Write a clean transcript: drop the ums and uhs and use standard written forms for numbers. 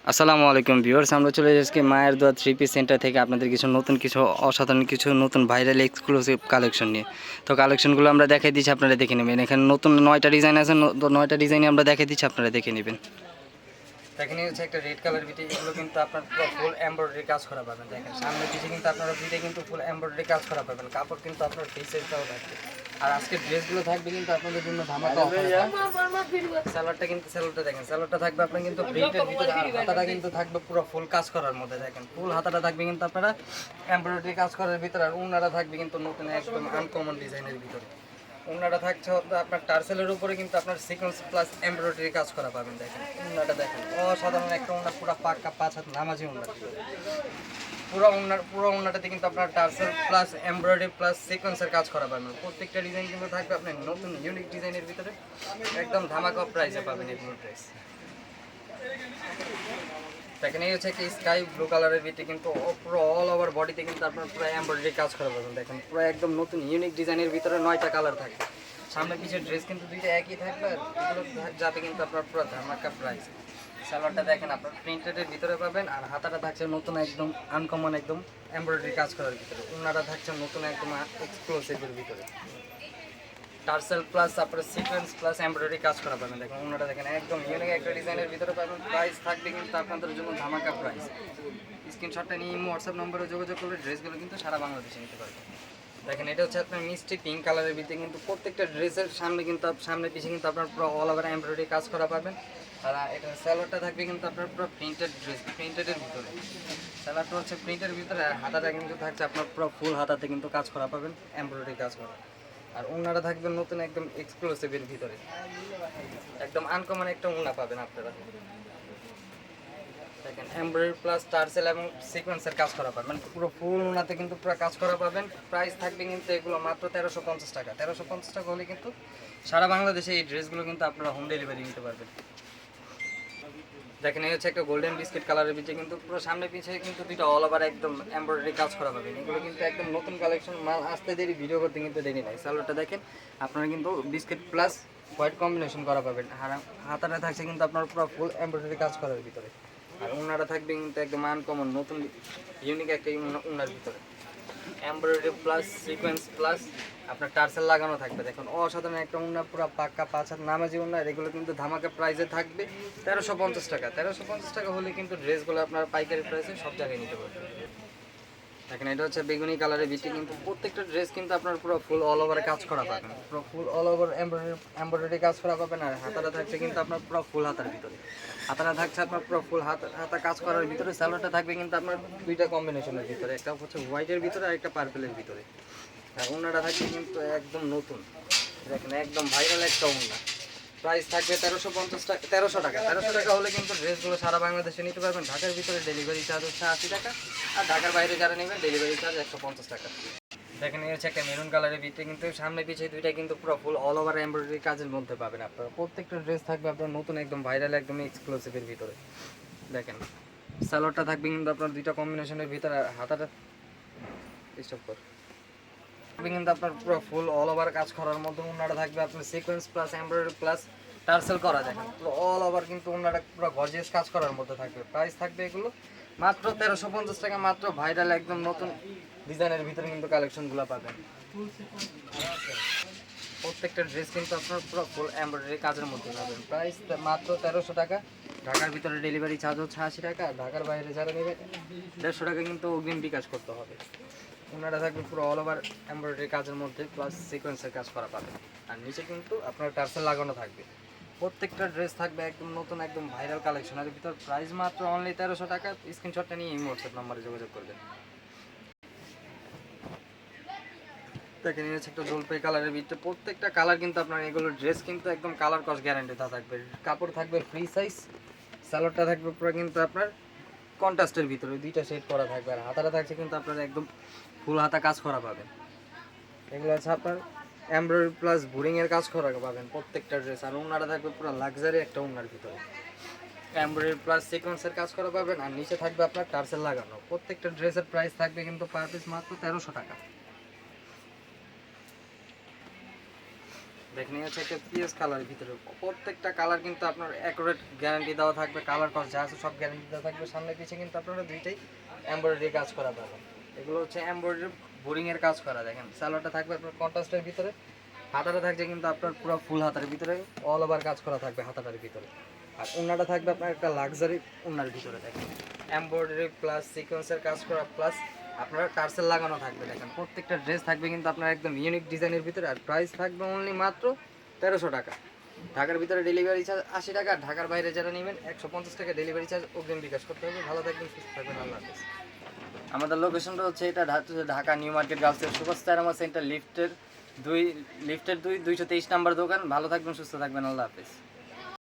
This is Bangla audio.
আসসালামু আলাইকুম ভিউয়ার্স, আমরা চলে এসেছি মায়ের দোয়া থ্রি পিস সেন্টার থেকে আপনাদের কিছু অসাধারণ কিছু নতুন ভাইরাল এক্সক্লুসিভ কালেকশন নিয়ে। তো কালেকশনগুলো আমরা দেখাই দিচ্ছি, আপনারা দেখে নেবেন। এখানে নতুন 9টা ডিজাইন আছে, 9টা ডিজাইনই আমরা দেখাই দিচ্ছি, আপনারা দেখে নেবেন। দেখেন এই হচ্ছে একটা রেড কালার বিটি, এগুলো কিন্তু আপনার পুরো ফুল এমব্রয়ডারি কাজ করা পাবেন। দেখেন সামনে পিছে কিন্তু আপনারা দুইটা কিন্তু ফুল এমব্রয়ডারি কাজ করা পাবেন। কাপড় কিন্তু আপনার ফ্রি সাইজটাও থাকবে। আর আজকের ড্রেসগুলো থাকবে কিন্তু আপনাদের জন্য ধামাকা অফার থাকবে। স্যালোয়ারটা দেখেন, স্যালোয়ারটা থাকবে আপনার কিন্তু প্রিন্টের ভিতরে, আর হাতাটা কিন্তু থাকবে পুরো ফুল কাজ করার মধ্যে। দেখেন ফুল হাতাটা থাকবে কিন্তু আপনারা এমব্রয়ডারি কাজ করার ভিতরে, আর ওনারা থাকবে কিন্তু নতুন একদম আনকমন ডিজাইনের ভিতরে। ওনাটা থাকছে আপনার টার্সেলের উপরে কিন্তু আপনার সিকোয়েন্স প্লাস এমব্রয়ডারি কাজ করা পাবেন। দেখেন ওনাটা দেখেন অসাধারণ একটা ওনা, পুরো পাক্কা 5 হাত নামাজি ওনা। পুরো ওনাটাতে কিন্তু আপনার টার্সেল প্লাস এমব্রয়ডারি প্লাস সিকোয়েন্সের কাজ করা পাবেন। প্রত্যেকটা ডিজাইন কিন্তু থাকবে আপনার নতুন ইউনিক ডিজাইনের ভিতরে, একদম ধামাকা প্রাইসে পাবেন এগুলো ড্রেস। দেখেন এই হচ্ছে একটা স্কাই ব্লু কালারের ভিতরে কিন্তু পুরো অল ওভার বডিতে কিন্তু আপনার পুরো এমব্রয়ডারি কাজ করা পাবেন। দেখেন পুরো একদম নতুন ইউনিক ডিজাইনের ভিতরে 9টা কালার থাকবে। সামনে পিছের ড্রেস কিন্তু দুইটা একই থাকবে, আর এগুলো যাতে কিন্তু আপনার পুরো ধামাকা প্রাইস। সালোয়ারটা দেখেন আপনার প্রিন্টেডের ভিতরে পাবেন, আর হাতাটা থাকছে নতুন একদম আনকমন একদম এমব্রয়ডারি কাজ করার ভিতরে। ওনাটা থাকছে নতুন একদম এক্সক্লুসিভের ভিতরে, টার্সেল প্লাস তারপরে সিকোয়েন্স প্লাস এমব্রয়ডারি কাজ করা পাবেন। দেখেন ওনাটা দেখেন একদম ইউনিক একটা ডিজাইনের ভিতরে পাবেন। প্রাইস থাকবে কিন্তু আপনাদের জন্য ধামাকা প্রাইস। স্ক্রিনশটটা নিয়ে হোয়াটসঅ্যাপ নম্বরে যোগাযোগ করলে ড্রেসগুলো কিন্তু সারা বাংলাদেশে নিতে পারবেন। দেখেন এটা হচ্ছে আপনার মিষ্টি পিঙ্ক কালারের ভিতরে কিন্তু প্রত্যেকটা ড্রেসের সামনে পিছিয়ে কিন্তু আপনার পুরো অল ওভার এমব্রয়ডারি কাজ করা পাবেন। আর এটা স্যালোয়ারটা থাকবে কিন্তু আপনার পুরো প্রিন্টেডের ভিতরে। স্যালোয়ারটা হচ্ছে প্রিন্টের ভিতরে, আর হাতাটা কিন্তু থাকছে আপনার পুরো ফুল হাতাতে কিন্তু কাজ করা পাবেন, এমব্রয়ডারি কাজ করা। আর ওনারা থাকবে নতুন একদম এক্সক্লুসিভের ভিতরে, একদম আনকমন একটা ওনা পাবেন আপনারা। দেখেন এমব্রয়ডারি প্লাস টার্সেল এবং সিকোয়েন্সের কাজ করা পাবেন, মানে পুরো ফুল ওনাতে কিন্তু পুরো কাজ করা পাবেন। প্রাইস থাকবে কিন্তু এগুলো মাত্র 1350 টাকা। 1350 টাকা হলে কিন্তু সারা বাংলাদেশে এই ড্রেসগুলো কিন্তু আপনারা হোম ডেলিভারি নিতে পারবেন। দেখেন এই হচ্ছে একটা গোল্ডেন বিস্কিট কালারের ভিতরে কিন্তু পুরো সামনে পিছিয়ে কিন্তু দুইটা অল ওভার একদম এমব্রয়ডারি কাজ করা পাবেন। এগুলো কিন্তু একদম নতুন কালেকশন, মাল আসতে দেরি, ভিডিও করতে কিন্তু দেরি নাই। সালোয়ারটা দেখেন আপনারা কিন্তু বিস্কিট প্লাস হোয়াইট কম্বিনেশন করা পাবেন। আর হাতাটা থাকছে কিন্তু আপনার পুরো ফুল এমব্রয়ডারি কাজ করার ভিতরে, আর ওনাটা থাকবে কিন্তু একদম আনকমন নতুন ইউনিক একটা ওনার ভিতরে, এমব্রয়ডারি প্লাস সিকোয়েন্স প্লাস আপনার টার্সেল লাগানো থাকবে। দেখুন অসাধারণ একটা ওনা, পুরো পাক্কা 5 হাত নামাজি ওনা। এগুলো কিন্তু ধামাকা প্রাইসে থাকবে 1350 টাকা। 1350 টাকা হলে কিন্তু ড্রেসগুলো আপনার পাইকারি প্রাইসে সব জায়গায় নিতে পারবেন। দেখেন এটা হচ্ছে বেগুনি কালারের ভিতরে কিন্তু প্রত্যেকটা ড্রেস কিন্তু আপনার পুরো ফুল অল ওভার কাজ করা পাবেন, পুরো ফুল অল ওভার এমব্রয়ডারি কাজ করা পাবেন। আর হাতাটা থাকছে কিন্তু আপনার পুরো ফুল হাতার ভিতরে, হাতাটা থাকছে আপনার পুরো ফুল হাতা কাজ করার ভিতরে। স্যালোয়ারটা থাকবে কিন্তু আপনার দুইটা কম্বিনেশনের ভিতরে, একটা হচ্ছে হোয়াইটের ভিতরে আর একটা পার্পেলের ভিতরে। আর ওনাটা থাকবে কিন্তু একদম নতুন, দেখেন একদম ভাইরাল একটা ওনা। প্রাইস থাকবে 1350 টাকা, 1300 টাকা। 1300 টাকা হলে কিন্তু ড্রেসগুলো সারা বাংলাদেশে নিতে পারবেন। ঢাকার ভিতরে ডেলিভারি চার্জ হচ্ছে 80 টাকা, আর ঢাকার বাইরে যারা নেবেন ডেলিভারি চার্জ 150 টাকা। দেখেন এই হচ্ছে একটা মেরুন কালারের ভিতরে কিন্তু সামনে পিছিয়ে দুইটা কিন্তু পুরো ফুল অল ওভার এমব্রয়ডারি কাজের মধ্যে পাবেন আপনারা। প্রত্যেকটা ড্রেস থাকবে আপনার নতুন একদম ভাইরাল একদম এক্সক্লুসিভের ভিতরে। দেখেন সালোয়ারটা থাকবে কিন্তু আপনার দুইটা কম্বিনেশনের ভিতরে, আর হাতাটা স্টপ কর কিন্তু আপনার পুরো ফুল অল ওভার কাজ করার মধ্যে। ওনাটা থাকবে আপনার sequence plus embroidery plus tassel করা। দেখেন পুরো অল ওভার কিন্তু ওনাটা পুরো গর্জিয়াস কাজ করার মধ্যে থাকবে। প্রাইস থাকবে এগুলো মাত্র 1350 টাকা। মাত্র ভাইরাল একদম নতুন ডিজাইনের ভিতরে কিন্তু কালেকশনগুলো পাবেন। প্রত্যেকটা ড্রেস কিন্তু আপনার পুরো ফুল এমব্রয়ডারি কাজের মধ্যে পাবেন। প্রাইস মাত্র 1300 টাকা। ঢাকার ভিতরে ডেলিভারি চার্জ হচ্ছে 80 টাকা, ঢাকার বাইরে যারা নেবে 150 টাকা কিন্তু অগ্রিম বিকাশ করতে হবে। ওনারা থাকবে পুরো অল ওভার এমব্রয়ডারি কাজের মধ্যে প্লাস সিকোয়েন্সের কাজ করা পাবেন, আর নিচে কিন্তু আপনার টার্সেল লাগানো থাকবে। প্রত্যেকটা ড্রেস থাকবে একদম নতুন একদম ভাইরাল কালেকশনের ভিতর। প্রাইস মাত্র অনলি 1300 টাকা। স্ক্রিনশটটা নিয়ে এই হোয়াটসঅ্যাপ নম্বরে যোগাযোগ করবেন। দেখেন এই হচ্ছে একটা জলপাই কালারের ভিতরে, প্রত্যেকটা কালার কিন্তু আপনার এগুলো ড্রেস কিন্তু একদম কালার কস গ্যারান্টি থাকবে। কাপড় থাকবে ফ্রি সাইজ, সালোয়ারটা থাকবে পুরো কিন্তু আপনার কন্ট্রাস্টের ভিতরে, দুইটা শেড করা থাকবে। আর হাতাটা থাকছে কিন্তু আপনার একদম ফুল হাতা কাজ করা পাবেন। এগুলো আছে আপনার এমব্রয়ডারি প্লাস বোরিংয়ের কাজ করা পাবেন প্রত্যেকটা ড্রেস। আর ওনারা থাকবে পুরো লাক্সারি একটা ওনার ভিতরে, এমব্রয়ডারি প্লাস সিকোয়েন্সের কাজ করা পাবেন। আর নিচে থাকবে আপনার টার্সেল লাগানো। প্রত্যেকটা ড্রেসের প্রাইস থাকবে কিন্তু পার পিস মাত্র 1300 টাকা। দেখেন এই হচ্ছে একটা পিএস কালারের ভিতরে, প্রত্যেকটা কালার কিন্তু আপনার অ্যাকুরেট গ্যারান্টি দেওয়া থাকবে, কালার কস যা আছে সব গ্যারান্টি দেওয়া থাকবে। সামনে পিছে কিন্তু আপনারা দুইটাই এমব্রয়ডারি কাজ করা পাবেন। এগুলো হচ্ছে এমব্রয়ডারি বোরিং এর কাজ করা। দেখেন সালোয়ারটা থাকবে আপনার কন্ট্রাস্টের ভিতরে, হাতাটা থাকবে কিন্তু আপনার পুরো ফুল হাতার ভিতরে অল ওভার কাজ করা থাকবে হাতাটার ভিতরে। আর ওন্নাটা থাকবে আপনার একটা লাক্সারি ওন্নার ভিতরে। দেখেন এমব্রয়ডারি প্লাস সিকোয়েন্সের কাজ করা প্লাস আপনার টার্সেল লাগানো থাকবে। দেখেন প্রত্যেকটা ড্রেস থাকবে কিন্তু আপনার একদম ইউনিক ডিজাইনের ভিতরে। আর প্রাইস থাকবে অনলি মাত্র 1300 টাকা। ঢাকার ভিতরে ডেলিভারি চার্জ 80 টাকা, ঢাকার বাইরে যারা নেবেন 150 টাকা ডেলিভারি চার্জ অগ্রিম বিকাশ করতে হবে। ভালো থাকবেন, সুস্থ থাকবেন, আল্লাহ হাফেজ। আমাদের লোকেশনটা হচ্ছে এটা ঢাকা নিউ মার্কেট গার্লসের সুপারস্টার আমার সেন্টার লিফটের 2 223 নাম্বার দোকান। ভালো থাকবেন, সুস্থ থাকবেন, আল্লাহ হাফেজ।